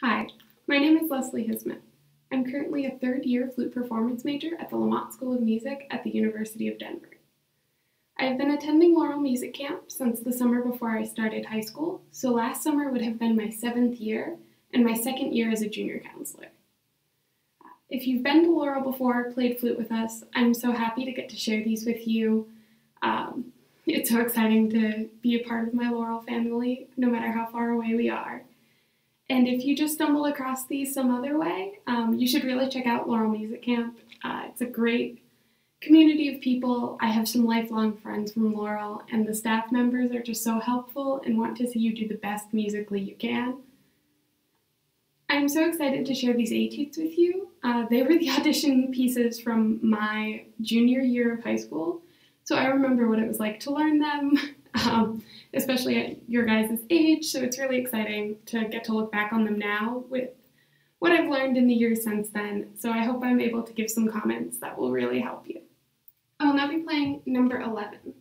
Hi, my name is Leslie Hisman. I'm currently a third-year flute performance major at the Lamont School of Music at the University of Denver. I have been attending Laurel Music Camp since the summer before I started high school, so last summer would have been my 7th year and my 2nd year as a junior counselor. If you've been to Laurel before, played flute with us, I'm so happy to get to share these with you. It's so exciting to be a part of my Laurel family, no matter how far away we are. And if you just stumble across these some other way, you should really check out Laurel Music Camp. It's a great community of people. I have some lifelong friends from Laurel, and the staff members are just so helpful and want to see you do the best musically you can. I'm so excited to share these etudes with you. They were the audition pieces from my junior year of high school, so I remember what it was like to learn them, especially at your guys' age, so it's really exciting to get to look back on them now with what I've learned in the years since then, so I hope I'm able to give some comments that will really help you. I will now be playing number 11.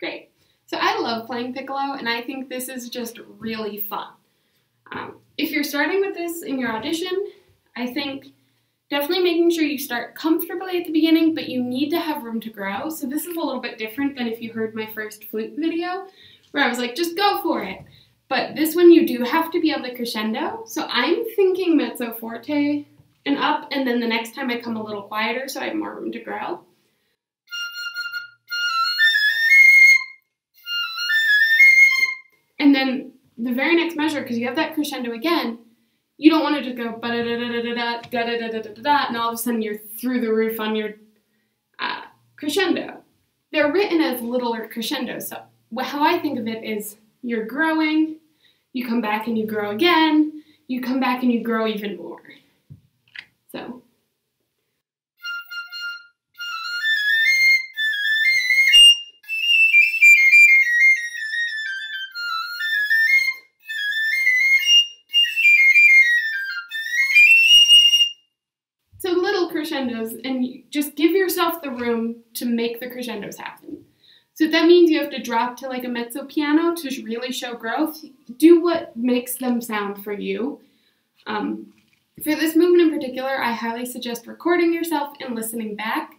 Great. So I love playing piccolo, and I think this is just really fun. If you're starting with this in your audition, I think definitely making sure you start comfortably at the beginning, but you need to have room to grow. So this is a little bit different than if you heard my first flute video, where I was like, just go for it. But this one you do have to be able to crescendo. So I'm thinking mezzo forte and up, and then the next time I come a little quieter so I have more room to grow. And then the very next measure, because you have that crescendo again, you don't want to just go ba-da-da-da-da-da, da-da-da-da-da-da, and all of a sudden you're through the roof on your crescendo. They're written as littler crescendos, so how I think of it is you're growing, you come back and you grow again, you come back and you grow even more. So. So little crescendos, and you just give yourself the room to make the crescendos happen. So if that means you have to drop to like a mezzo piano to really show growth, do what makes them sound for you. For this movement in particular, I highly suggest recording yourself and listening back,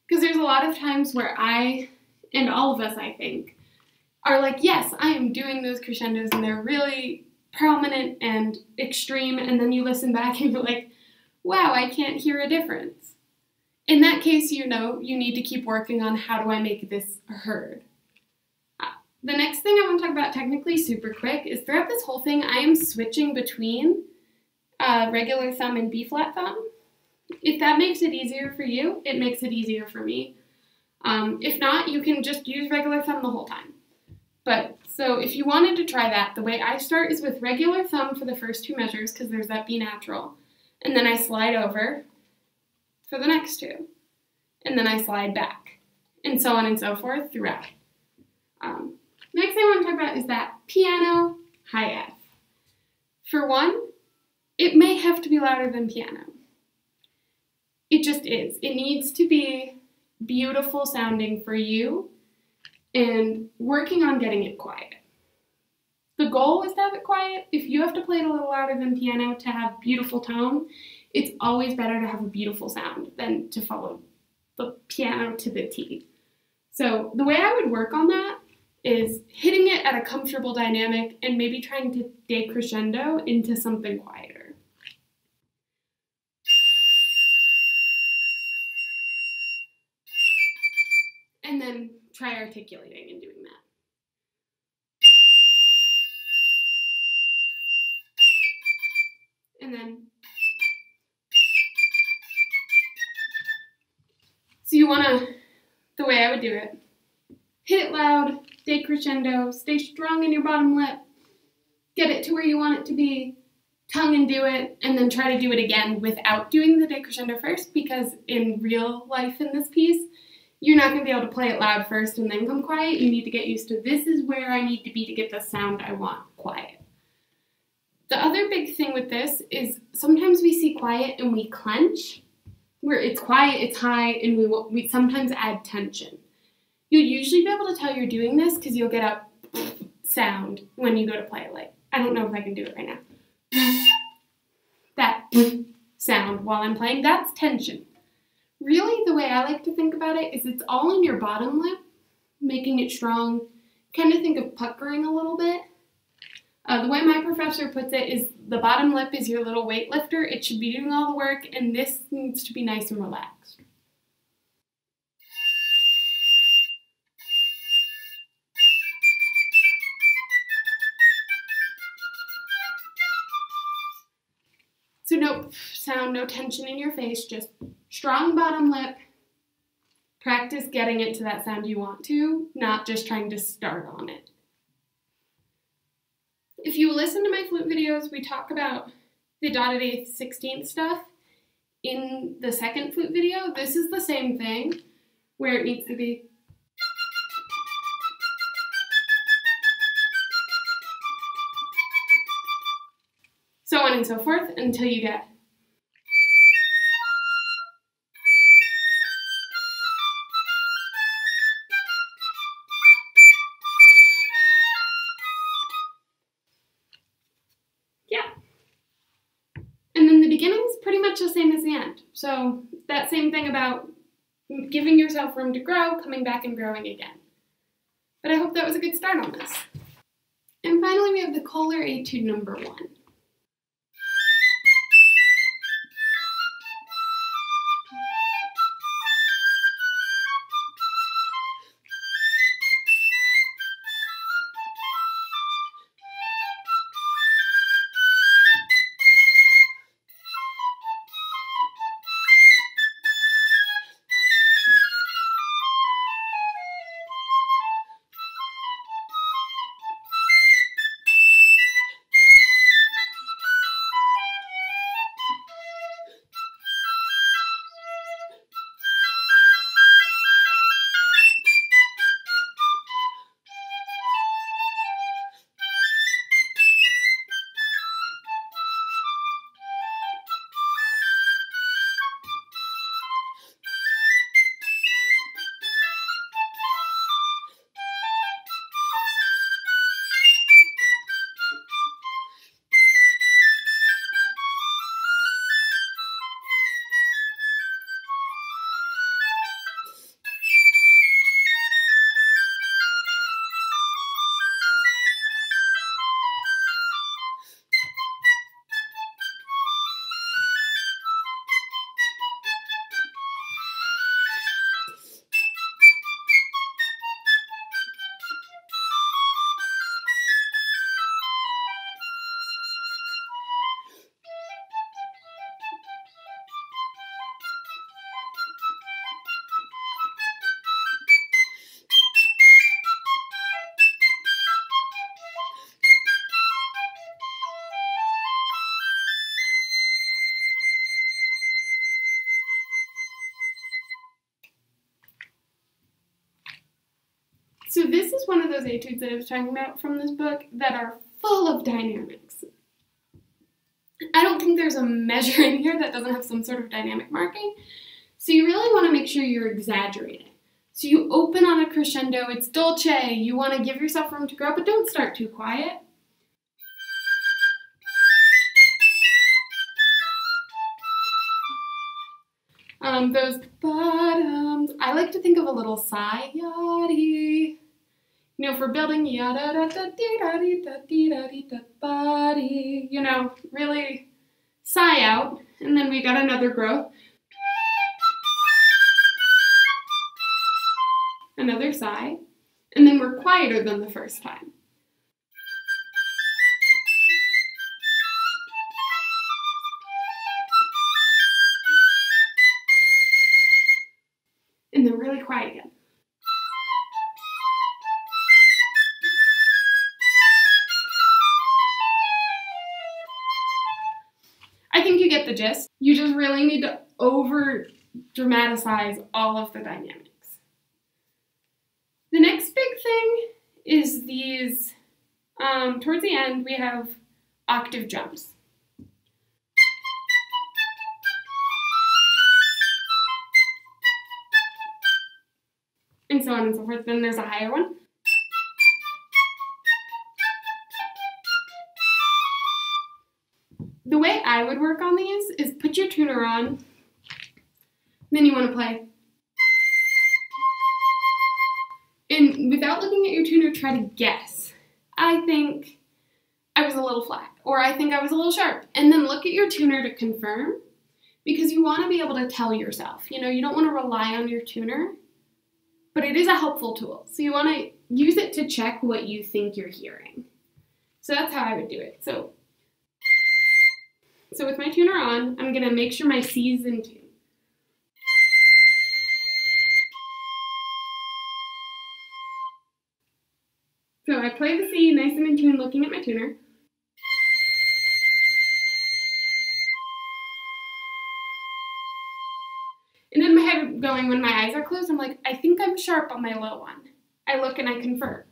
because there's a lot of times where I, and all of us I think, are like, yes, I am doing those crescendos and they're really prominent and extreme, and then you listen back and you're like, wow, I can't hear a difference. In that case, you know, you need to keep working on how do I make this heard. The next thing I want to talk about technically super quick is throughout this whole thing, I am switching between regular thumb and B-flat thumb. If that makes it easier for you, it makes it easier for me. If not, you can just use regular thumb the whole time. But so if you wanted to try that, the way I start is with regular thumb for the first 2 measures, because there's that B natural. And then I slide over for the next 2. And then I slide back. And so on and so forth throughout. Next thing I want to talk about is that piano high F. For one, it may have to be louder than piano. It just is. It needs to be beautiful sounding for you and working on getting it quiet. The goal is to have it quiet. If you have to play it a little louder than piano to have beautiful tone, it's always better to have a beautiful sound than to follow the piano to the T. So the way I would work on that is hitting it at a comfortable dynamic and maybe trying to decrescendo into something quieter. And then try articulating and doing that. And then, so you want to, the way I would do it, hit it loud, decrescendo, stay strong in your bottom lip, get it to where you want it to be, tongue and do it, and then try to do it again without doing the decrescendo first, because in real life in this piece, you're not going to be able to play it loud first and then come quiet. You need to get used to, this is where I need to be to get the sound I want quiet. The other big thing with this is sometimes we see quiet and we clench, where it's quiet, it's high, and we sometimes add tension. You'll usually be able to tell you're doing this because you'll get a sound when you go to play it. Like, I don't know if I can do it right now. That sound while I'm playing, that's tension. Really, the way I like to think about it is it's all in your bottom lip, making it strong. Kind of think of puckering a little bit. The way my professor puts it is the bottom lip is your little weightlifter. It should be doing all the work, and this needs to be nice and relaxed. So no sound, no tension in your face, just strong bottom lip. Practice getting it to that sound you want to, not just trying to start on it. If you listen to my flute videos, we talk about the dotted eighth, 16th stuff in the second flute video. This is the same thing, where it needs to be. So on and so forth until you get. Yeah. And then the beginning's pretty much the same as the end. So that same thing about giving yourself room to grow, coming back and growing again. But I hope that was a good start on this. And finally we have the Kohler Etude number 1. So this is one of those etudes that I was talking about from this book that are full of dynamics. I don't think there's a measure in here that doesn't have some sort of dynamic marking. So you really want to make sure you're exaggerating. So you open on a crescendo, it's dolce, you want to give yourself room to grow, but don't start too quiet. Those bottoms, I like to think of a little sigh, yaddy. You know, for building, yada da da dee da dee da dee da dee da body. You know, really sigh out, and then we got another growth. Another sigh, and then we're quieter than the first time. And then really quiet again. I think you get the gist. You just really need to over-dramatize all of the dynamics. The next big thing is these, towards the end, we have octave jumps. And so on and so forth. Then there's a higher one. The way I would work on these is put your tuner on, then you want to play. And without looking at your tuner, try to guess. I think I was a little flat, or I think I was a little sharp. And then look at your tuner to confirm, because you want to be able to tell yourself. You know, you don't want to rely on your tuner, but it is a helpful tool. So you want to use it to check what you think you're hearing. So that's how I would do it. So with my tuner on, I'm going to make sure my C is in tune. So I play the C nice and in tune, looking at my tuner. And in my head going, when my eyes are closed, I'm like, I think I'm sharp on my low one. I look and I confirm.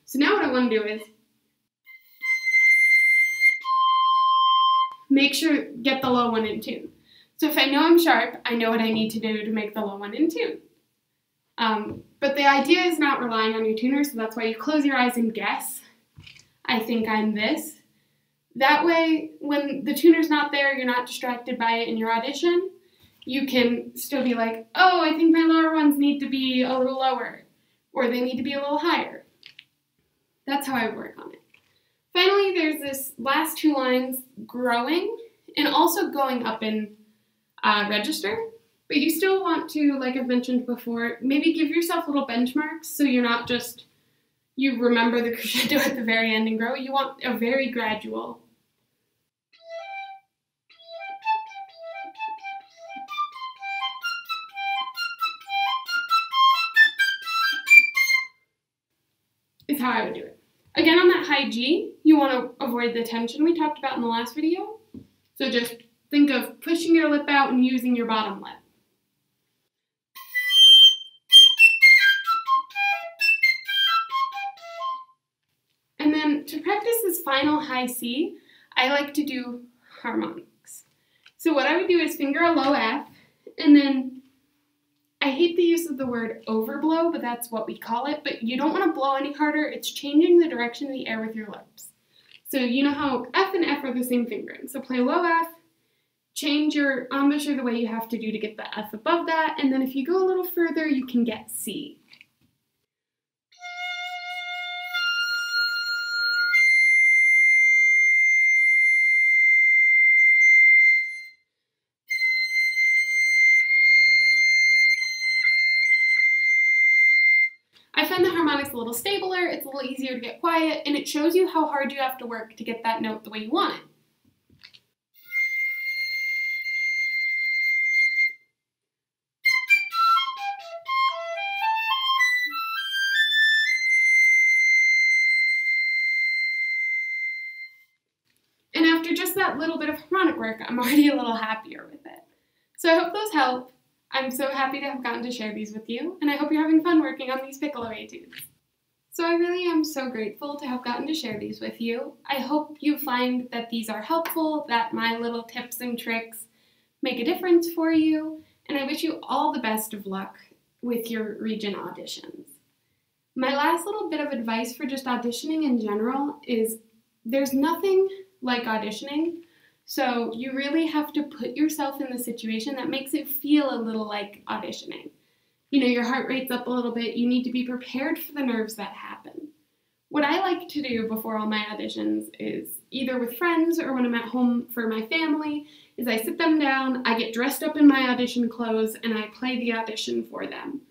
So now what I want to do is make sure, get the low one in tune. So if I know I'm sharp, I know what I need to do to make the low one in tune. But the idea is not relying on your tuner, so that's why you close your eyes and guess. I think I'm this. That way, when the tuner's not there, you're not distracted by it in your audition. You can still be like, oh, I think my lower ones need to be a little lower, or they need to be a little higher. That's how I would work on it. Finally, there's this last two lines, growing, and also going up in register. But you still want to, like I've mentioned before, maybe give yourself little benchmarks so you're not just, you remember the crescendo at the very end and grow. You want a very gradual. Is how I would do it. Again, on that high G, you want to avoid the tension we talked about in the last video. So just think of pushing your lip out and using your bottom lip. And then to practice this final high C, I like to do harmonics. So what I would do is finger a low F, and then I hate the use of the word overblow, but that's what we call it. But you don't want to blow any harder. It's changing the direction of the air with your lips. So you know how F and F are the same fingering. So play low F, change your embouchure the way you have to do to get the F above that, and then if you go a little further, you can get C. I find the harmonics a little stabler, it's a little easier to get quiet, and it shows you how hard you have to work to get that note the way you want it. And after just that little bit of harmonic work, I'm already a little happier with it. So I hope those help. I'm so happy to have gotten to share these with you, and I hope you're having fun working on these Piccolo etudes. So I really am so grateful to have gotten to share these with you. I hope you find that these are helpful, that my little tips and tricks make a difference for you, and I wish you all the best of luck with your region auditions. My last little bit of advice for just auditioning in general is there's nothing like auditioning, so you really have to put yourself in the situation that makes it feel a little like auditioning. You know, your heart rate's up a little bit, you need to be prepared for the nerves that happen. What I like to do before all my auditions is, either with friends or when I'm at home for my family, is I sit them down, I get dressed up in my audition clothes, and I play the audition for them.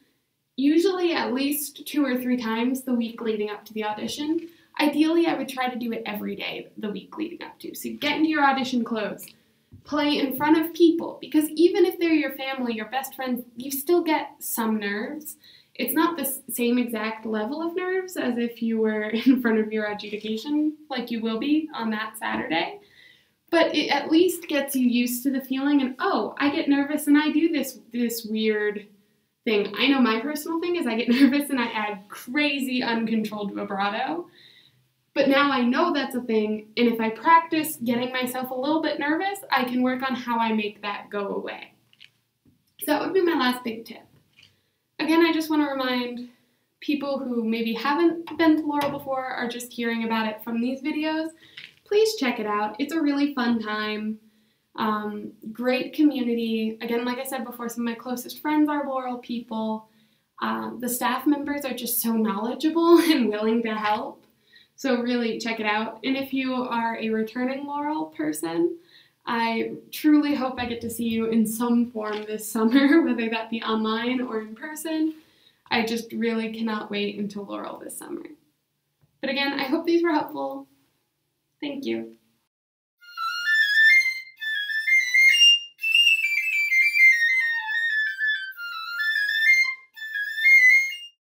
Usually at least 2 or 3 times the week leading up to the audition. Ideally, I would try to do it every day the week leading up to. So get into your audition clothes, play in front of people, because even if they're your family, your best friends, you still get some nerves. It's not the same exact level of nerves as if you were in front of your adjudication, like you will be on that Saturday. But it at least gets you used to the feeling and, oh, I get nervous and I do this weird thing. I know my personal thing is I get nervous and I add crazy uncontrolled vibrato. But now I know that's a thing, and if I practice getting myself a little bit nervous, I can work on how I make that go away. So that would be my last big tip. Again, I just want to remind people who maybe haven't been to Laurel before or are just hearing about it from these videos, please check it out. It's a really fun time. Great community. Again, like I said before, some of my closest friends are Laurel people. The staff members are just so knowledgeable and willing to help. So really check it out. And if you are a returning Laurel person, I truly hope I get to see you in some form this summer, whether that be online or in person. I just really cannot wait until Laurel this summer. But again, I hope these were helpful. Thank you.